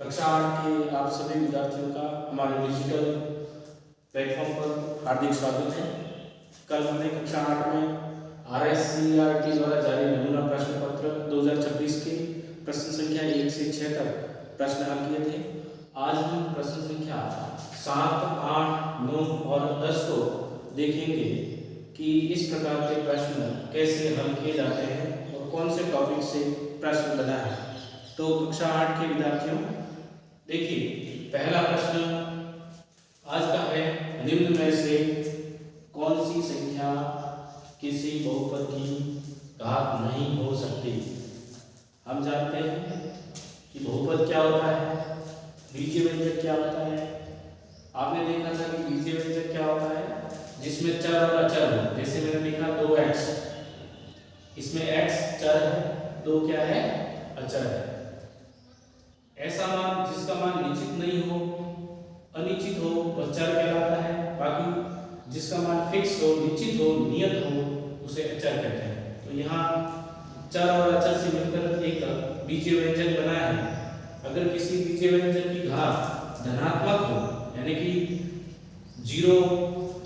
कक्षा 8 के आप सभी विद्यार्थियों का हमारे डिजिटल प्लेटफॉर्म पर हार्दिक स्वागत है। कल हमने कक्षा 8 में RSCERT द्वारा जारी नमूना प्रश्न पत्र 2026 के प्रश्न संख्या 1 से 6 तक प्रश्न हल किए थे। आज हम प्रश्न संख्या 7, 8, 9 और 10 को देखेंगे कि इस प्रकार के प्रश्न कैसे हल किए जाते हैं और कौन से टॉपिक से प्रश्न बना है। तो कक्षा 8 के विद्यार्थियों देखिए, पहला प्रश्न आज का है, निम्न में से कौन सी संख्या किसी बहुपद की घात नहीं हो सकती। हम जानते हैं कि बहुपद क्या होता है, बीजीय व्यंजक क्या होता है। आपने देखा था कि बीजीय व्यंजक क्या होता है, जिसमें चर और अचर हो। जैसे मैंने देखा 2x, इसमें x चर है, 2 क्या है, अचर है। ऐसा मान जिसका मान निश्चित नहीं हो, अनिश्चित हो, वह चर कहलाता है। बाकी जिसका मान फिक्स हो, निश्चित हो, नियत हो, उसे अचर कहते हैं। तो यहाँ चर और अचर से मिलकर एक बीजीय व्यंजक बना है। अगर किसी बीजीय व्यंजक की घात धनात्मक हो, यानी कि 0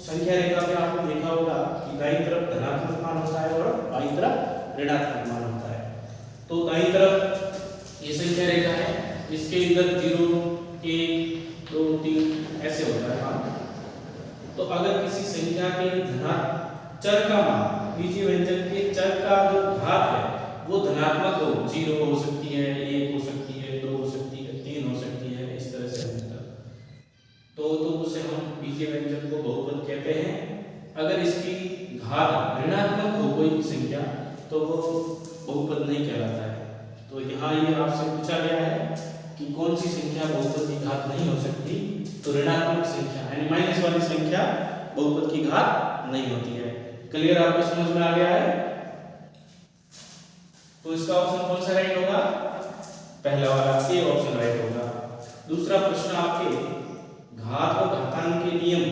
संख्या रेखा पे आपने देखा होगा कि दाईं तरफ धनात्मक मान होता है और बाईं तरफ ऋणात्मक मान होता है। तो दाईं तरफ ये संख्या रेखा है, इसके इधर 0, 1, 2, 3 ऐसे होता है मान। तो अगर किसी संख्या के चर का मान, बीजीय व्यंजक के चर का जो घात है वो धनात्मक हो, 0 हो सकती है, 1 हो सकती है, 2 हो सकती है, 3 हो सकती है, इस तरह से तो उसे हम बीजीय व्यंजक को बहुपद कहते हैं। अगर इसकी घात ऋणात्मक हो कोई भी संख्या तो वो बहुपद नहीं कहलाता है। तो यहाँ ये आपसे पूछा गया है कि कौन सी संख्या बहुपद की घात नहीं हो सकती। तो ऋणात्मक संख्या यानी माइनस वाली संख्या बहुपद की घात नहीं होती है। क्लियर, आपको समझ में आ गया है। तो इसका ऑप्शन कौन सा राइट होगा, पहला वाला ए ऑप्शन राइट होगा। दूसरा प्रश्न आपके घात और घातांक के नियम,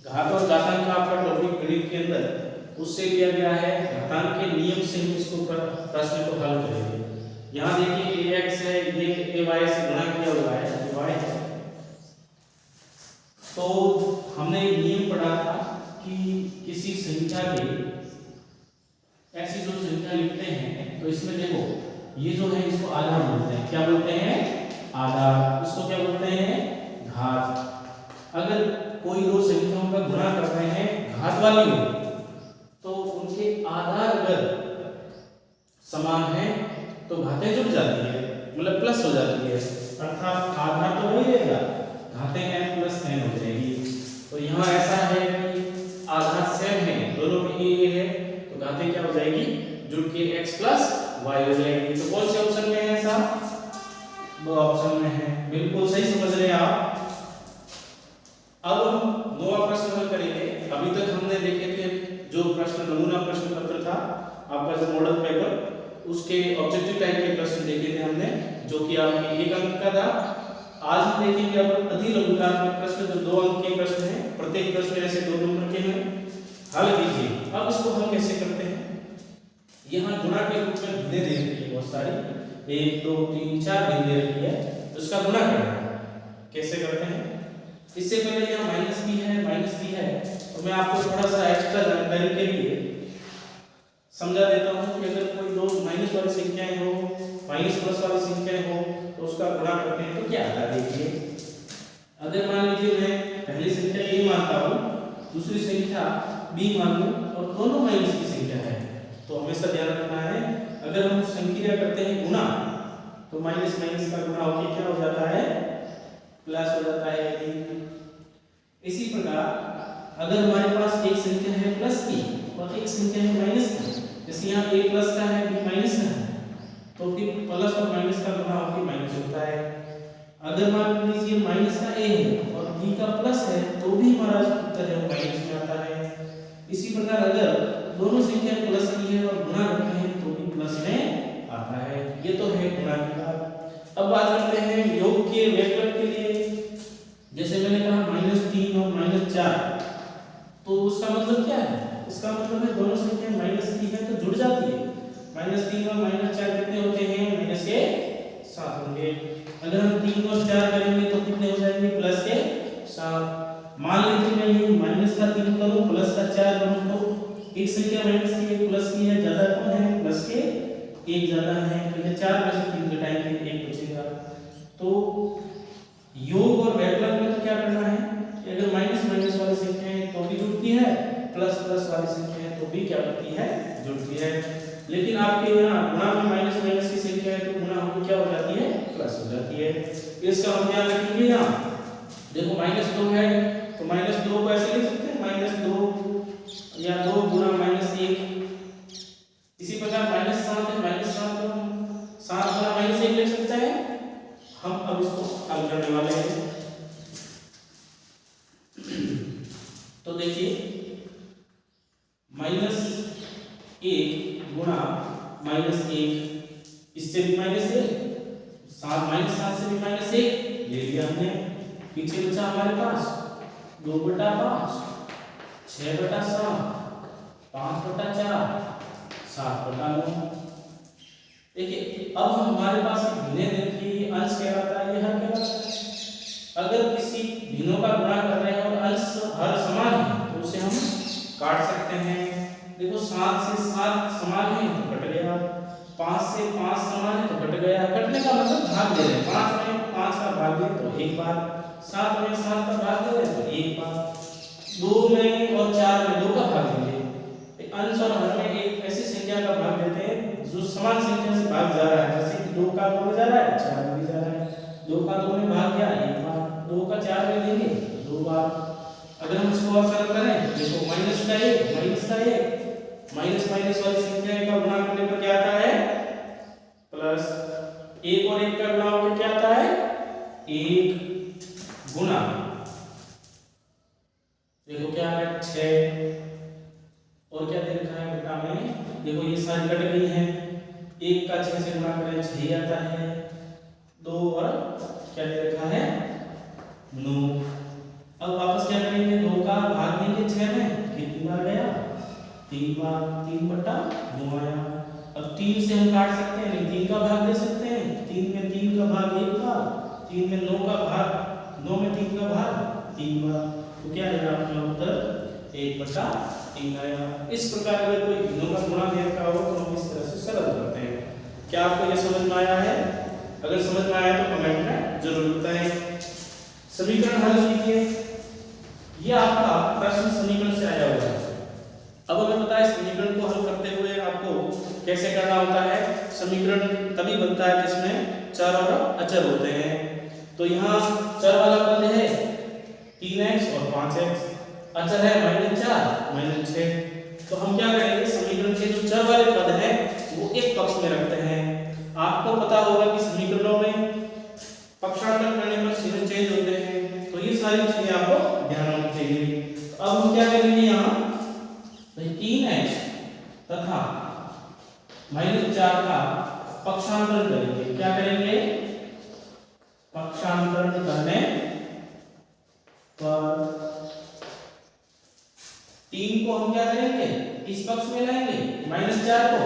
घात और घातांक का आपका टॉपिक गणित के अंदर उससे लिया गया है। घातांक के नियम से हम इसको प्रश्न को हल करेंगे। यहाँ देखिए ax है, ये ay से गुणा किया हुआ है, y है। तो हमने एक नियम पढ़ा था कि किसी संख्या के ऐसी जो संख्या लिखते हैं तो इसमें देखो ये जो है इसको आधार बोलते हैं। क्या बोलते हैं, आधार। इसको क्या बोलते हैं, घात। अगर कोई दो संख्याओं का गुणा कर रहे हैं घात वाली हो तो उनके आधार अगर समान है तो घातें जुड़ जाती है, मतलब प्लस हो जाती है। अर्थात आधार तो वही रहेगा, घातें n प्लस n हो जाएगी। तो यहाँ ऐसा है कि आधार सेम है, दोनों में a है, तो घातें क्या हो जाएगी, जुड़ के x प्लस y हो जाएगी। तो कौन से ऑप्शन में है ऐसा, दो ऑप्शन में है। बिल्कुल सही समझ रहे हैं आप। अब हम नौवां प्रश्न हल करेंगे। अभी तक हमने देखे थे जो प्रश्न नमूना प्रश्न पत्र था आपका, जो मॉडल पेपर, उसके ऑब्जेक्टिव टाइप के प्रश्न देखे थे हमने, जो कि आपके 1 अंक का था। आज हम देखेंगे अब अधिलघुतात्मक प्रश्न, जो 2 अंक के प्रश्न हैं। प्रत्येक प्रश्न ऐसे 2 नंबर के हैं, हल कीजिए। अब इसको हम कैसे करते हैं, यहाँ गुणा के रूप में भिन्नें दे रखी है बहुत सारी, 1, 2, 3, 4 भिन्नें दे रखी है, तो इसका गुणा करना है। कैसे करते हैं, इससे पहले यहाँ माइनस भी है, तो मैं आपको थोड़ा सा एक्स्ट्रा जानकारी के लिए समझा देता हूँ कि अगर कोई दो माइनस वाली संख्याएं हो, माइनस प्लस वाली संख्याएं हो तो उसका गुणा करते हैं तो क्या आता है। देखिए, अगर मान लीजिए मैं पहली संख्या a मानता हूँ, दूसरी संख्या b मान लूँ और दोनों माइनस की संख्या है, तो हमेशा ध्यान रखना है अगर हम संख्या करते हैं गुणा तो माइनस माइनस का गुणा होकर क्या हो जाता है, प्लस हो जाता है। इसी प्रकार अगर हमारे पास एक संख्या है प्लस की और एक संख्या है माइनस की, जैसे यहाँ a प्लस का है b माइनस का है, तो फिर प्लस और माइनस का गुणा होकर माइनस होता है। अगर मान लीजिए माइनस का a है और b का प्लस है तो भी हमारा उत्तर है वो माइनस में आता है। इसी प्रकार अगर दोनों संख्या प्लस की है और गुणा करते हैं तो भी प्लस में आता है। ये तो है गुणा की बात। अब बात करते हैं योग के वैकल्पिक के लिए। जैसे मैंने कहा -3 और -4, तो उसका मतलब क्या है, इसका मतलब है दोनों संख्या माइनस की है तो जुड़ जाती है। -3 और -4 कितने होते हैं, 7 होंगे। अगर हम 3 और 4 करेंगे तो कितने हो जाएंगे? प्लस के 7। मान लीजिए मैं ये माइनस का 3 करूं प्लस का 4 करूं तो एक संख्या माइनस की एक प्लस की है, ज्यादा कौन है? प्लस के एक ज्यादा है। तो ये 4 में से 3 घटाएंगे, 1 बचेगा। तो योग और व्याकरण में तो क्या करना है कि अगर माइनस माइनस वाली संख्या है तो भी जुड़ती है, प्लस प्लस वाली संख्या है तो भी क्या होती है? जुड़ती है। लेकिन आपके यहाँ गुणा में माइनस माइनस की संख्या है तो गुणा होकर क्या हो जाती है? प्लस हो जाती है। इसका हम ध्यान रखेंगे। यहाँ देखो -2 है तो -2 को ऐसे लिख सकते हैं -2 या 2 गुणा -1। इसी प्रकार -7 है, -7 को 7 गुणा -1 लिख सकते हैं। हम अब इसको हल करने वाले हैं। तो देखिए -1 गुणा -1, इससे भी -1, 7 से भी -1 ले लिया हमने। पीछे बचा हमारे पास 2/5, 6/7, 5/4, 7/9। देखिए अब हमारे पास भिन्ने देखिए ये अंश कहलाता है, ये हर कहलाता है। अगर किसी भिन्नों का गुणा कर रहे हैं और अंश हर समान है तो उसे हम काट सकते हैं। देखो 7 से 7 समान है तो कट गया, 5 से 5 समान है तो कट गया। कटने का मतलब भाग दे रहे हैं। 5 में 5 का भाग दे तो एक बार, 7 में 7 का भाग दे तो एक बार, 2 में और 4 में 2 का भाग देंगे। अंश और हर में एक ऐसी संख्या का भाग देते हैं जो समान संख्या से भाग जा रहा है। जैसे कि 2 का 2 में जा रहा है, 4 में भी जा रहा है। 2 का 2 में भाग गया एक बार, 2 का 4 में देंगे 2 बार। अगर हम इसको और सरल करें, देखो माइनस का 1 माइनस माइनस वाली संख्या का गुणा करने पर क्या आता है? प्लस। 1 और 1 का गुणा होकर क्या आता है? 1 गुणा, देखो क्या है 6 और क्या दे रखा है बेटा में? देखो ये सारी कट गई है। 1 का 6 से गुणा करें 6 ही आता है। 2 और क्या दे रखा है? 9। अब वापस क्या करेंगे? 2 का भाग देंगे 6 में, कितनी बार गया? 3 बार, 3/9 आया। अब 3 से हम काट सकते हैं, नहीं 3 का भाग दे सकते हैं। 3 में 3 का भाग 1 बार, 3 में 9 का भाग, 9 में 3 का भाग 3 बार। तो क्या आएगा आपका उत्तर? 1/3 आया। इस प्रकार अगर कोई भिन्नों का गुणा दे रखा हो तो हम इस तरह से सरल करते हैं। क्या आपको यह समझ में आया है? अगर समझ में आया तो कमेंट में जरूर बताएं। समीकरण हल कीजिए। यह आपका प्रश्न समीकरण से आया हुआ है। अब हमें पता है समीकरण को हल करते हुए आपको कैसे करना होता है। समीकरण तभी बनता है जिसमें चर और अचर होते हैं। तो यहाँ चर वाला पद है 3x और 5x, अचर है -4 -6। तो हम क्या करेंगे? समीकरण के जो चर वाले पद हैं वो एक पक्ष में रखते हैं। आपको पता होगा कि समीकरणों में पक्षांतर करने पर चिन्ह चेंज होते हैं, तो ये सारी चीजें आपको ध्यान रखनी चाहिए। तो अब हम क्या करेंगे? यहाँ 3x तथा -4 का पक्षांतर करेंगे। क्या करेंगे? पक्षांतर करने पर 3 को हम क्या करेंगे? इस पक्ष में लाएंगे, -4 को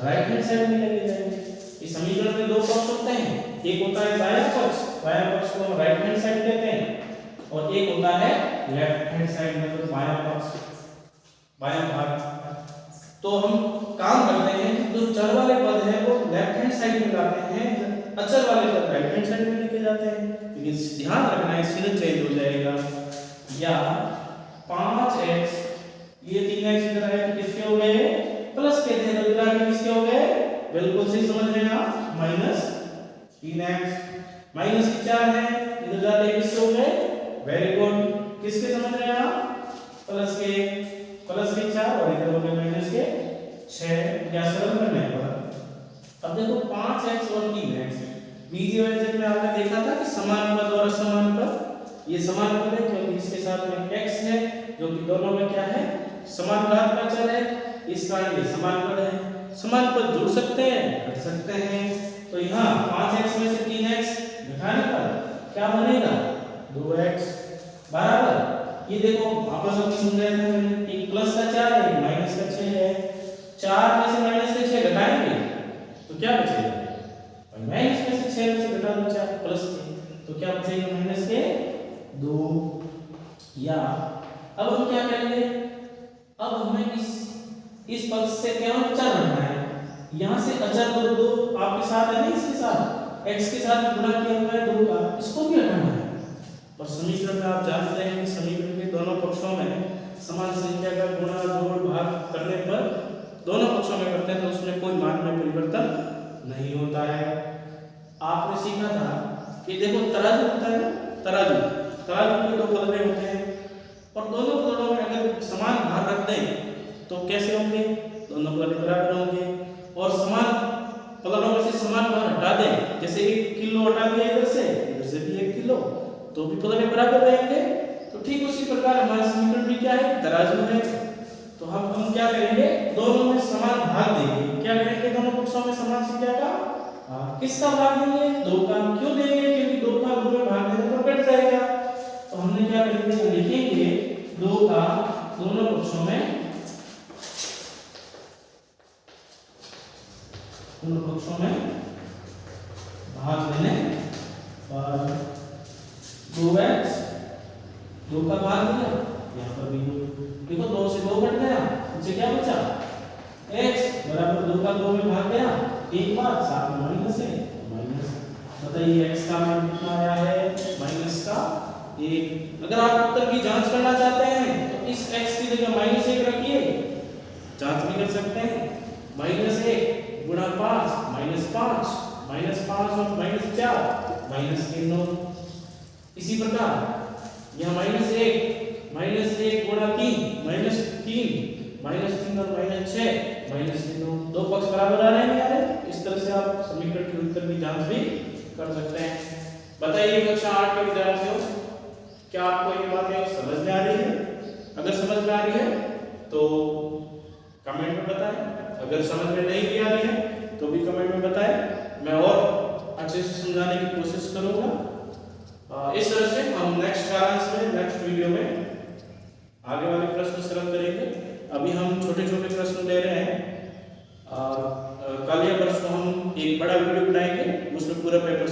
राइट हैंड साइड में लेके जाएंगे। इस समीकरण में 2 पक्ष होते हैं, एक होता है दायां पक्ष को हम राइट हैंड साइड कहते हैं, और एक होता है लेफ्ट हैंड साइड मतलब बायां पक्ष, बायां भाग। तो हम काम करते हैं, जो चर वाले पद हैं वो लेफ्ट हैंड साइड में लाते हैं, अचर वाले पद राइट हैंड साइड में लेके जाते हैं। लेकिन ध्यान रखना है चिन्ह चेंज हो जाएगा। या 5x, ये 3x इधर है तो किसके हो गए? प्लस के थे, तो इधर के किसके हो गए? बिल्कुल सही समझ रहे हैं आप, -3x। -4 है, इधर जाके किसके हो गए? वेरी गुड, किसके समझ रहे हैं आप? प्लस के 4 और इधर हो गए -6। या सरल करने पर अब देखो 5x और 3x, बीजीय व्यंजक में आपने देखा था कि समान पद और असमान पद। ये समान पद है क्योंकि इसके साथ में x है जो कि दोनों में क्या है? समान घात का चर है, इस कारण ये समान पद है। समान पद जुड़ सकते हैं, घट सकते हैं। तो यहाँ 5x में से 3x घटाने पर क्या बनेगा? 2x बराबर, ये देखो आपस में समझाया था मैंने, एक प्लस का 4 है, एक माइनस का 6 है। 4 में से माइनस के 6 घटाएंगे तो क्या बचेगा? माइनस में से 6 तो क्या बचेगा माइनस के 2। या अब हम क्या करेंगे, अब हमें इस पक्ष से क्या अचर रखना है, यहां से अचर दो आपके साथ है ना, इसके साथ x के साथ गुणा किया हुआ है 2 का, इसको भी हटाना है। और समीकरण में आप जानते हैं कि समीकरण के दोनों पक्षों में समान संख्या का गुणा जोड़ भाग करने पर दोनों पक्षों में करते हैं तो उसमें कोई मान में परिवर्तन नहीं होता है। आपने सीखा था कि देखो तराजू होता है ना, तराजू के दो पलड़े होते हैं और दोनों पलड़ों में अगर समान भार रख दें तो कैसे होंगे, दोनों पलड़े बराबर होंगे। और समान पलड़ों में से समान भार हटा दें, जैसे 1 किलो हटा दिया इधर से भी 1 किलो, तो भी पलड़े बराबर रहेंगे। तो ठीक उसी प्रकार हमारा समीकरण भी क्या है, तराजू है। तो हम क्या करेंगे, दोनों में समान भाग देंगे। क्या करेंगे, दोनों पक्षों में समान संख्या का किसका भाग देंगे, 2 का। क्यों देंगे, क्योंकि 2 का 2 में भाग देने पर कट जाएगा। तो हमने क्या करेंगे, लिखेंगे 2 का दोनों पक्षों में भाग देने पर 2x 2 का भाग दिया, यहाँ पर भी देखो 2 से 2 कट गया, नीचे क्या बचा x बराबर 2 का 2 में भाग गया, एक बार साथ में माइनस है, माइनस। बताइए x का मान कितना आया है, माइनस का 1। अगर आप उत्तर की जांच करना चाहते हैं तो इस x की जगह -1 रखिए, जांच भी कर सकते हैं। -1 गुणा 5 -5 -5 और -4 -9। इसी प्रकार यह -1 गुणा 3 -3 और -6 दो पक्ष बराबर आ रहे हैं, नहीं आ रहे। इस तरह से आप समीकरण के उत्तर की जांच भी कर सकते हैं। बताइए कक्षा 8 के विद्यार्थियों, क्या आपको ये बातें समझ में आ रही है? अगर समझ में आ रही है तो कमेंट में बताएं, अगर समझ में नहीं भी आ रही है तो भी कमेंट में बताएं, मैं और अच्छे से समझाने की कोशिश करूंगा। इस तरह से हम नेक्स्ट क्लास में, नेक्स्ट वीडियो में आगे वाले प्रश्न सरल करेंगे। अभी हम छोटे छोटे प्रश्न ले रहे हैं, कल या परसों हम एक बड़ा वीडियो बनाएंगे, उसमें पूरा पेपर